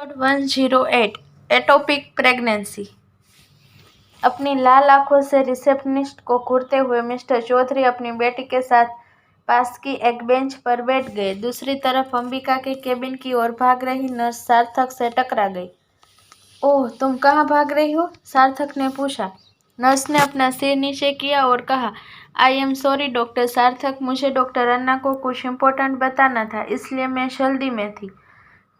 Episode 108 atopic pregnancy. अपनी लाल आंखों से रिसेप्शनिस्ट को घूरते हुए मिस्टर चौधरी अपनी बेटी के साथ पास की एक बेंच पर बैठ गए। दूसरी तरफ अंबिका के केबिन की ओर भाग रही नर्स सार्थक से टकरा गई। ओह, तुम कहाँ भाग रही हो? सार्थक ने पूछा। नर्स ने अपना सिर नीचे किया और कहा, आई एम सॉरी डॉक्टर सार्थक, मुझे डॉक्टर अन्ना को कुछ इम्पोर्टेंट बताना था, इसलिए मैं जल्दी में थी।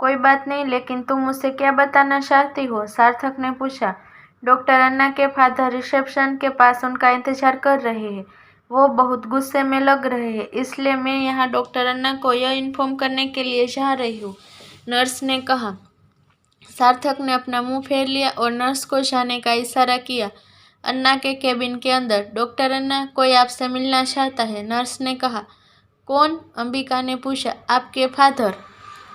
कोई बात नहीं, लेकिन तुम मुझसे क्या बताना चाहती हो? सार्थक ने पूछा। डॉक्टर अन्ना के फादर रिसेप्शन के पास उनका इंतजार कर रहे हैं। वो बहुत गुस्से में लग रहे हैं, इसलिए मैं यहाँ डॉक्टर अन्ना को यह इन्फॉर्म करने के लिए जा रही हूँ, नर्स ने कहा। सार्थक ने अपना मुंह फेर लिया और नर्स को जाने का इशारा किया। अन्ना के केबिन के अंदर। डॉक्टर अन्ना, कोई आपसे मिलना चाहता है, नर्स ने कहा। कौन? अंबिका ने पूछा। आपके फादर।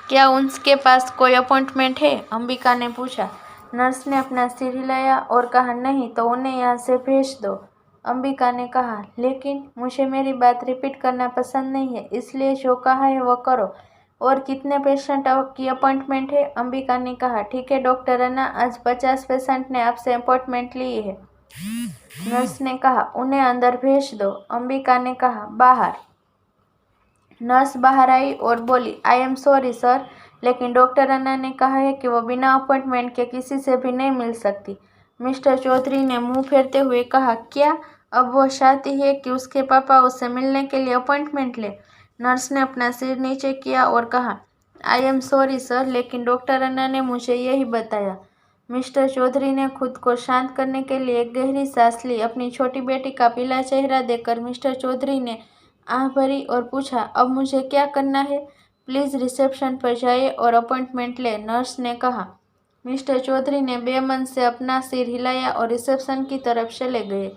क्या उनके पास कोई अपॉइंटमेंट है? अंबिका ने पूछा। नर्स ने अपना सिर हिलाया और कहा, नहीं तो उन्हें यहाँ से भेज दो। अंबिका ने कहा, लेकिन मुझे मेरी बात रिपीट करना पसंद नहीं है, इसलिए जो कहा है वो करो। और कितने पेशेंट की अपॉइंटमेंट है? अंबिका ने कहा। ठीक है डॉक्टर अन्ना, आज 50 पेशेंट ने आपसे अपॉइंटमेंट ली है, नर्स ने कहा। उन्हें अंदर भेज दो। अंबिका ने कहा। बाहर। नर्स बाहर आई और बोली, आई एम सॉरी सर, लेकिन डॉक्टर अन्ना ने कहा है कि वो बिना अपॉइंटमेंट के किसी से भी नहीं मिल सकती। मिस्टर चौधरी ने मुंह फेरते हुए कहा, क्या अब वो चाहती है कि उसके पापा उससे मिलने के लिए अपॉइंटमेंट ले? नर्स ने अपना सिर नीचे किया और कहा, आई एम सॉरी सर, लेकिन डॉक्टर अन्ना ने मुझे यही बताया। मिस्टर चौधरी ने खुद को शांत करने के लिए एक गहरी सांस ली। अपनी छोटी बेटी का पीला चेहरा देखकर मिस्टर चौधरी ने आह भरी और पूछा, अब मुझे क्या करना है? प्लीज़ रिसेप्शन पर जाइए और अपॉइंटमेंट ले, नर्स ने कहा। मिस्टर चौधरी ने बेमन से अपना सिर हिलाया और रिसेप्शन की तरफ चले गए।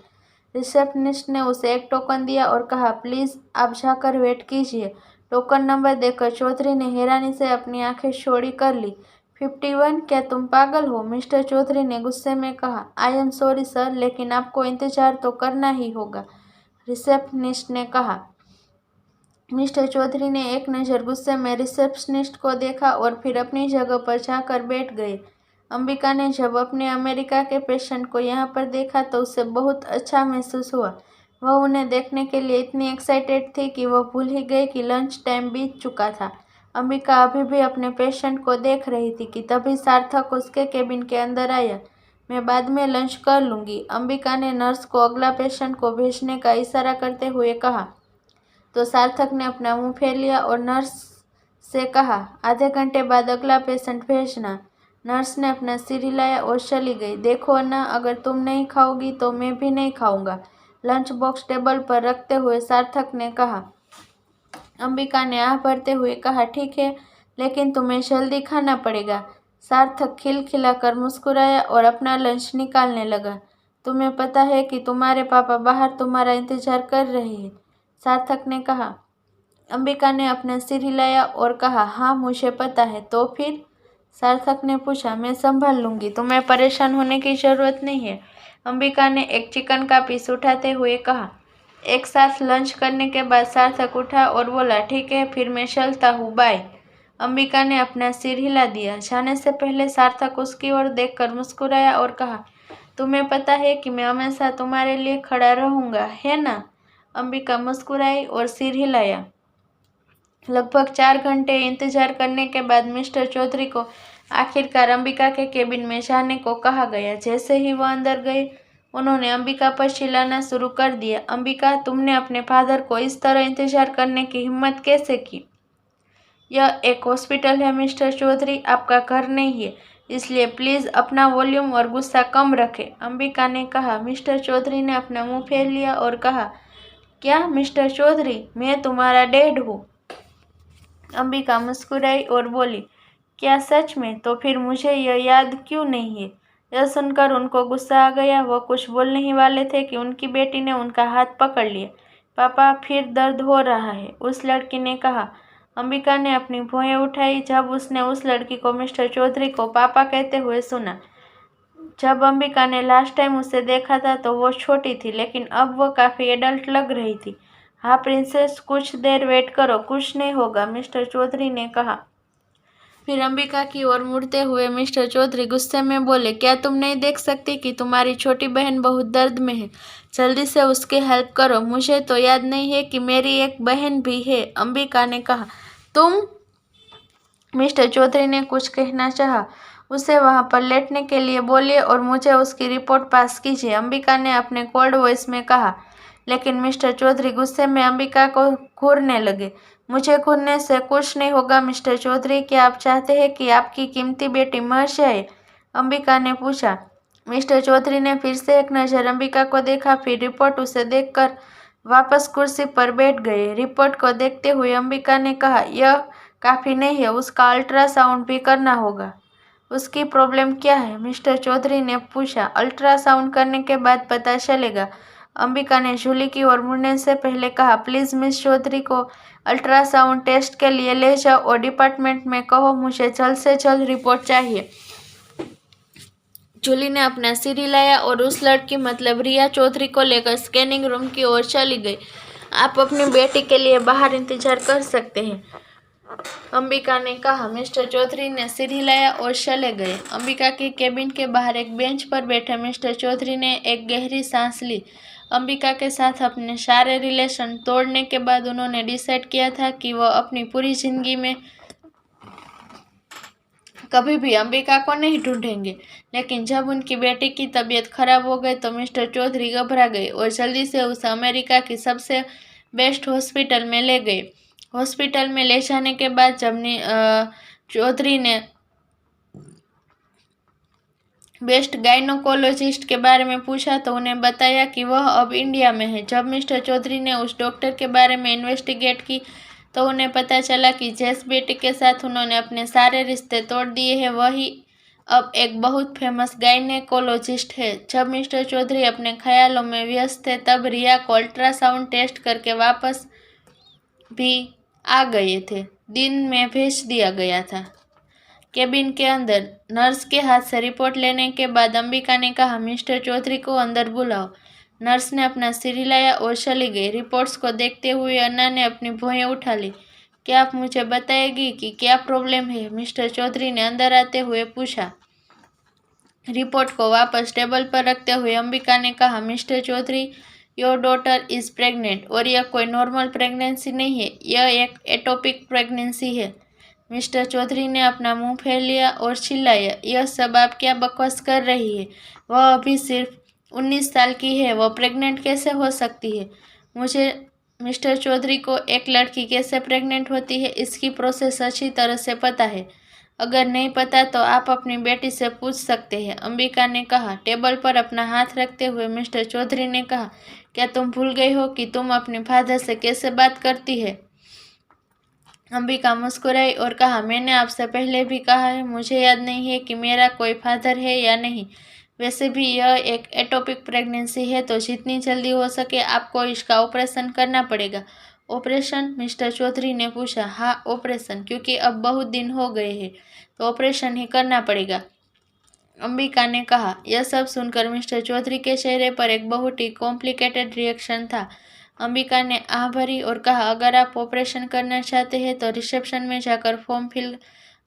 रिसेप्शनिस्ट ने उसे एक टोकन दिया और कहा, प्लीज़ आप जाकर वेट कीजिए। टोकन नंबर देकर चौधरी ने हैरानी से अपनी आंखें चौड़ी कर ली। 51? क्या तुम पागल हो? मिस्टर चौधरी ने गुस्से में कहा। आई एम सॉरी सर, लेकिन आपको इंतजार तो करना ही होगा, रिसेप्शनिस्ट ने कहा। मिस्टर चौधरी ने एक नज़र गुस्से में रिसेप्शनिस्ट को देखा और फिर अपनी जगह पर जाकर बैठ गए। अंबिका ने जब अपने अमेरिका के पेशेंट को यहाँ पर देखा तो उसे बहुत अच्छा महसूस हुआ। वह उन्हें देखने के लिए इतनी एक्साइटेड थी कि वह भूल ही गई कि लंच टाइम बीत चुका था। अंबिका अभी भी अपने पेशेंट को देख रही थी कि तभी सार्थक उसके केबिन के अंदर आया। मैं बाद में लंच कर लूँगी, अंबिका ने नर्स को अगला पेशेंट को भेजने का इशारा करते हुए कहा। तो सार्थक ने अपना मुंह फेर लिया और नर्स से कहा, आधे घंटे बाद अगला पेशेंट भेजना। नर्स ने अपना सिर हिलाया और चली गई। देखो अन्ना, अगर तुम नहीं खाओगी तो मैं भी नहीं खाऊंगा, लंच बॉक्स टेबल पर रखते हुए सार्थक ने कहा। अंबिका ने आह भरते हुए कहा, ठीक है, लेकिन तुम्हें जल्दी खाना पड़ेगा। सार्थक खिलखिलाकर मुस्कुराया और अपना लंच निकालने लगा। तुम्हें पता है कि तुम्हारे पापा बाहर तुम्हारा इंतजार कर रहे हैं, सार्थक ने कहा। अंबिका ने अपना सिर हिलाया और कहा, हाँ मुझे पता है। तो फिर? सार्थक ने पूछा। मैं संभाल लूँगी, तुम्हें परेशान होने की ज़रूरत नहीं है, अंबिका ने एक चिकन का पीस उठाते हुए कहा। एक साथ लंच करने के बाद सार्थक उठा और बोला, ठीक है, फिर मैं चलता हूँ, बाय। अंबिका ने अपना सिर हिला दिया। जाने से पहले सार्थक उसकी ओर देखकर मुस्कुराया और कहा, तुम्हें पता है कि मैं हमेशा तुम्हारे लिए खड़ा रहूँगा, है ना? अंबिका मुस्कुराई और सिर हिलाया। लगभग 4 घंटे इंतजार करने के बाद मिस्टर चौधरी को आखिरकार अंबिका के केबिन में जाने को कहा गया। जैसे ही वह अंदर गए, उन्होंने अंबिका पर चिल्लाना शुरू कर दिया, अंबिका, तुमने अपने फादर को इस तरह इंतजार करने की हिम्मत कैसे की? यह एक हॉस्पिटल है मिस्टर चौधरी, आपका घर नहीं है, इसलिए प्लीज़ अपना वॉल्यूम और गुस्सा कम रखें, अंबिका ने कहा। मिस्टर चौधरी ने अपना मुंह फेर लिया और कहा, क्या मिस्टर चौधरी, मैं तुम्हारा डैड हूँ? अंबिका मुस्कुराई और बोली, क्या सच में? तो फिर मुझे यह याद क्यों नहीं है? यह सुनकर उनको गुस्सा आ गया। वह कुछ बोलने ही वाले थे कि उनकी बेटी ने उनका हाथ पकड़ लिया। पापा, फिर दर्द हो रहा है, उस लड़की ने कहा। अंबिका ने अपनी भौहें उठाई जब उसने उस लड़की को मिस्टर चौधरी को पापा कहते हुए सुना। जब अंबिका ने लास्ट टाइम उसे देखा था तो वो छोटी थी, लेकिन अब वह काफ़ी एडल्ट लग रही थी। हाँ प्रिंसेस, कुछ देर वेट करो, कुछ नहीं होगा, मिस्टर चौधरी ने कहा। फिर अंबिका की ओर मुड़ते हुए मिस्टर चौधरी गुस्से में बोले, क्या तुम नहीं देख सकती कि तुम्हारी छोटी बहन बहुत दर्द में है? जल्दी से उसकी हेल्प करो। मुझे तो याद नहीं है कि मेरी एक बहन भी है, अंबिका ने कहा। तुम? मिस्टर चौधरी ने कुछ कहना चाहा, उसे वहां पर लेटने के लिए बोलिए और मुझे उसकी रिपोर्ट पास कीजिए, अंबिका ने अपने कोल्ड वॉइस में कहा। लेकिन मिस्टर चौधरी गुस्से में अंबिका को घूरने लगे। मुझे घूरने से कुछ नहीं होगा मिस्टर चौधरी, क्या आप चाहते हैं कि आपकी कीमती बेटी मर जाए? अंबिका ने पूछा। मिस्टर चौधरी ने फिर से एक नज़र अंबिका को देखा, फिर रिपोर्ट उसे देखकर वापस कुर्सी पर बैठ गए। रिपोर्ट को देखते हुए अंबिका ने कहा, यह काफ़ी नहीं है, उसका अल्ट्रासाउंड भी करना होगा। उसकी प्रॉब्लम क्या है? मिस्टर चौधरी ने पूछा। अल्ट्रासाउंड करने के बाद पता चलेगा, अंबिका ने जूली की ओर मुड़ने से पहले कहा। प्लीज़ मिस चौधरी को अल्ट्रासाउंड टेस्ट के लिए ले जाओ और डिपार्टमेंट में कहो मुझे जल्द से जल्द रिपोर्ट चाहिए। जूली ने अपना सिर हिलाया और उस लड़की मतलब रिया चौधरी को लेकर स्कैनिंग रूम की ओर चली गई। आप अपनी बेटी के लिए बाहर इंतजार कर सकते हैं, अंबिका ने कहा। मिस्टर चौधरी ने सिर हिलाया और चले गए। अंबिका के केबिन के बाहर एक बेंच पर बैठे मिस्टर चौधरी ने एक गहरी सांस ली। अंबिका के साथ अपने सारे रिलेशन तोड़ने के बाद उन्होंने डिसाइड किया था कि वह अपनी पूरी जिंदगी में कभी भी अंबिका को नहीं ढूंढेंगे। लेकिन जब उनकी बेटी की तबीयत खराब हो गई तो मिस्टर चौधरी घबरा गए और जल्दी से उसे अमेरिका की सबसे बेस्ट हॉस्पिटल में ले गए। हॉस्पिटल में ले जाने के बाद जब चौधरी ने बेस्ट गायनोकोलॉजिस्ट के बारे में पूछा तो उन्हें बताया कि वह अब इंडिया में है। जब मिस्टर चौधरी ने उस डॉक्टर के बारे में इन्वेस्टिगेट की तो उन्हें पता चला कि जिस बेटी के साथ उन्होंने अपने सारे रिश्ते तोड़ दिए हैं वही अब एक बहुत फेमस गायनेकोलॉजिस्ट है। जब मिस्टर चौधरी अपने ख्यालों में व्यस्त थे तब रिया को अल्ट्रासाउंड टेस्ट करके वापस भी आ गए थे। दिन में भेज दिया गया था। केबिन के अंदर नर्स के हाथ से रिपोर्ट लेने के बाद अंबिका ने कहा, मिस्टर चौधरी को अंदर बुलाओ। नर्स ने अपना सिर हिलाया और चली गई। रिपोर्ट्स को देखते हुए अन्ना ने अपनी भौहें उठा ली। क्या आप मुझे बताएगी कि क्या प्रॉब्लम है? मिस्टर चौधरी ने अंदर आते हुए पूछा। रिपोर्ट को वापस टेबल पर रखते हुए अंबिका ने कहा, mister Chaudhary, your daughter is pregnant और यह कोई नॉर्मल प्रेगनेंसी नहीं है, यह एक एटोपिक प्रेगनेंसी है। मिस्टर चौधरी ने अपना मुंह फेर लिया और चिल्लाया, यह सब आप क्या बकवास कर रही है? वह अभी सिर्फ 19 साल की है, वह प्रेग्नेंट कैसे हो सकती है? मुझे मिस्टर चौधरी को एक लड़की कैसे प्रेग्नेंट होती है इसकी प्रोसेस अच्छी तरह से पता है। अगर नहीं पता तो आप अपनी बेटी से पूछ सकते हैं, अंबिका ने कहा। टेबल पर अपना हाथ रखते हुए मिस्टर चौधरी ने कहा, क्या तुम भूल गई हो कि तुम अपने फादर से कैसे बात करती है? अंबिका मुस्कुराई और कहा, मैंने आपसे पहले भी कहा है, मुझे याद नहीं है कि मेरा कोई फादर है या नहीं। वैसे भी यह एक एटोपिक प्रेगनेंसी है तो जितनी जल्दी हो सके आपको इसका ऑपरेशन करना पड़ेगा। ऑपरेशन? मिस्टर चौधरी ने पूछा। हाँ ऑपरेशन, क्योंकि अब बहुत दिन हो गए हैं तो ऑपरेशन ही करना पड़ेगा, अंबिका ने कहा। यह सब सुनकर मिस्टर चौधरी के चेहरे पर एक बहुत ही कॉम्प्लिकेटेड रिएक्शन था। अंबिका ने आह भरी और कहा, अगर आप ऑपरेशन करना चाहते हैं तो रिसेप्शन में जाकर फॉर्म फिल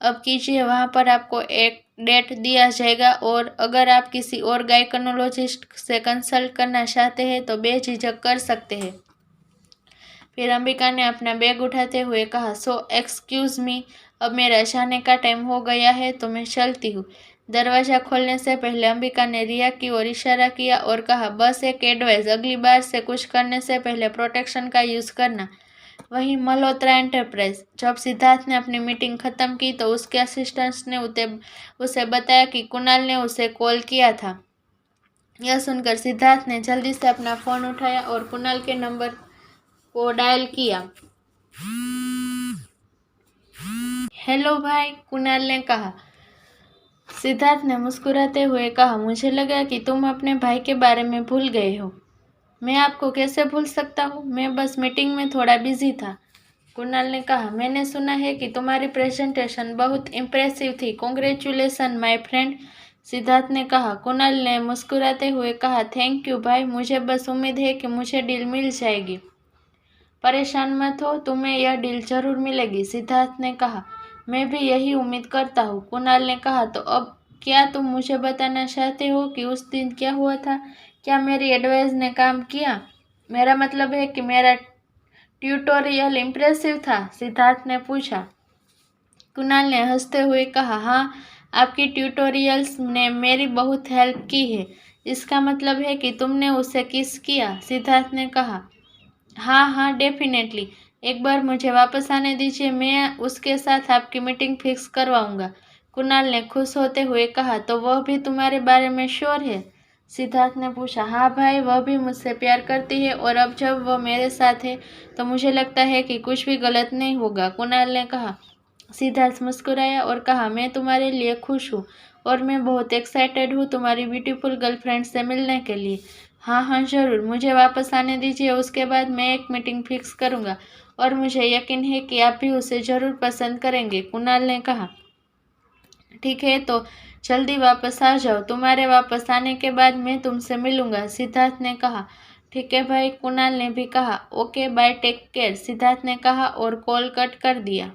अब कीजिए, वहां पर आपको एक डेट दिया जाएगा और अगर आप किसी और गायकोनोलॉजिस्ट से कंसल्ट करना चाहते हैं तो बेझिझक कर सकते हैं। फिर अंबिका ने अपना बैग उठाते हुए कहा, सो एक्सक्यूज मी, अब मेरा जाने का टाइम हो गया है तो मैं चलती हूँ। दरवाज़ा खोलने से पहले अंबिका ने रिया की ओर इशारा किया और कहा, बस एक एडवाइस, अगली बार से कुछ करने से पहले प्रोटेक्शन का यूज़ करना। वहीं मल्होत्रा एंटरप्राइज। जब सिद्धार्थ ने अपनी मीटिंग खत्म की तो उसके असिस्टेंट्स ने उसे बताया कि कुणाल ने उसे कॉल किया था। यह सुनकर सिद्धार्थ ने जल्दी से अपना फ़ोन उठाया और कुणाल के नंबर को डायल किया। हेलो भाई, कुणाल ने कहा। सिद्धार्थ ने मुस्कुराते हुए कहा, मुझे लगा कि तुम अपने भाई के बारे में भूल गए हो। मैं आपको कैसे भूल सकता हूँ, मैं बस मीटिंग में थोड़ा बिजी था, कुणाल ने कहा। मैंने सुना है कि तुम्हारी प्रेजेंटेशन बहुत इम्प्रेसिव थी, कॉन्ग्रेचुलेसन माय फ्रेंड, सिद्धार्थ ने कहा। कुणाल ने मुस्कुराते हुए कहा, थैंक यू भाई, मुझे बस उम्मीद है कि मुझे डील मिल जाएगी। परेशान मत हो, तुम्हें यह डील जरूर मिलेगी, सिद्धार्थ ने कहा। मैं भी यही उम्मीद करता हूँ, कुणाल ने कहा। तो अब क्या तुम मुझे बताना चाहते हो कि उस दिन क्या हुआ था? क्या मेरी एडवाइस ने काम किया? मेरा मतलब है कि मेरा ट्यूटोरियल इम्प्रेसिव था, सिद्धार्थ ने पूछा। कुणाल ने हंसते हुए कहा, हाँ, आपकी ट्यूटोरियल्स ने मेरी बहुत हेल्प की है। इसका मतलब है कि तुमने उसे किस किया? सिद्धार्थ ने कहा। हाँ हाँ, डेफिनेटली। एक बार मुझे वापस आने दीजिए, मैं उसके साथ आपकी मीटिंग फिक्स करवाऊंगा। कुणाल ने खुश होते हुए कहा। तो वह भी तुम्हारे बारे में श्योर है? सिद्धार्थ ने पूछा। हाँ भाई, वह भी मुझसे प्यार करती है और अब जब वह मेरे साथ है तो मुझे लगता है कि कुछ भी गलत नहीं होगा, कुणाल ने कहा। सिद्धार्थ मुस्कुराया और कहा, मैं तुम्हारे लिए खुश हूँ और मैं बहुत एक्साइटेड हूँ तुम्हारी ब्यूटीफुल गर्लफ्रेंड से मिलने के लिए। हाँ हाँ, ज़रूर, मुझे वापस आने दीजिए, उसके बाद मैं एक मीटिंग फिक्स करूँगा और मुझे यकीन है कि आप भी उसे ज़रूर पसंद करेंगे, कुणाल ने कहा। ठीक है, तो जल्दी वापस आ जाओ, तुम्हारे वापस आने के बाद मैं तुमसे मिलूंगा, सिद्धार्थ ने कहा। ठीक है भाई, कुणाल ने भी कहा। Okay bye, take care, Siddharth ने कहा और कॉल कट कर दिया।